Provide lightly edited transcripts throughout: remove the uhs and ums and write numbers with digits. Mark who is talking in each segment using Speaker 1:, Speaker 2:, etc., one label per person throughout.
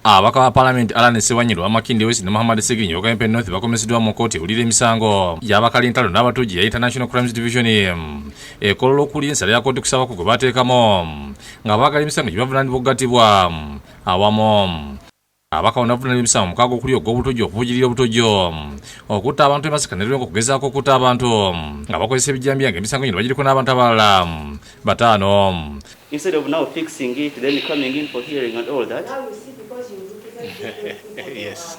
Speaker 1: Abaka wa Parliament Alan Sewanyiro Amakindi West ne Muhammad Seginyo Kempe North bakomeseddwa mu kooti ulira emisango y'abakali ntalo n'abatuji ya International Crimes Division ekolo okuli ensala ya kooti kusaba ku bateekamo nga bakali emisango gibavunaanibwa okugatibwa awamu abaka onavunana emisango mukago okuli ogw'obutojo okuvujirira obutojo okutta abantu emasekanirwe okugezaako okutta abantu nga bakozesa ebijjambiya ng'emisango gino bagiriko n'abantu abalala bataano.
Speaker 2: Instead of now fixing it, then coming in for hearing and all that.
Speaker 3: Yes.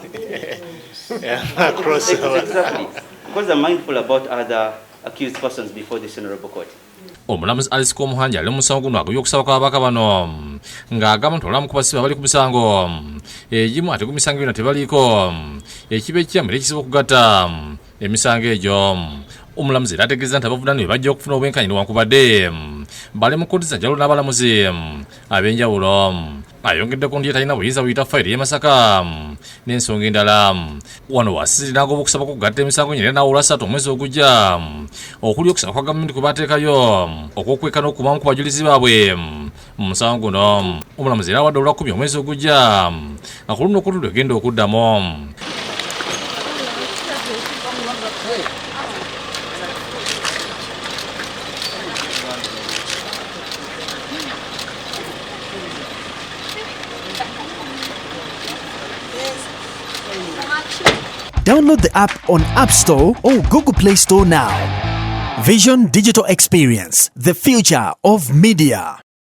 Speaker 3: Across
Speaker 2: exactly. Because I'm mindful about other accused persons before this honorable court.
Speaker 1: Omulamuzi Alice Komuhanja ali mu musango guno aguy'okusaba kw'ababaka bano ng'agamba nti olamu ku basibe abali ku misango egimu ate ku misango bino tebaliiko ekiba ekyamire ekisobola okugatta emisango egyo. Omulamuzi era ategeeza nti abavunaanibwe bajja okufuna obwenkanya newankubadde bali mu kkooti za njawulo n'abalamuzi ab'enjawulo. Ayongeddeko nti talina buyinza buyita fayiro y'e Masaka n'ensonga endala. Wano waasiziri n'agoba okusaba kugatta emisango nyina n'awula 3 omwezi ogujja okuli okusaba kwa gavumenti kwe bateekayo okwokweka n'okubamu ku bajulizi baabwe mu musango guno. Omulamuzi era awadde olwa 10 omwezi ogujja nga ku luno okutudde egenda okuddamu.
Speaker 4: Download the app on App Store or Google Play Store now. Vision Digital Experience, the future of media.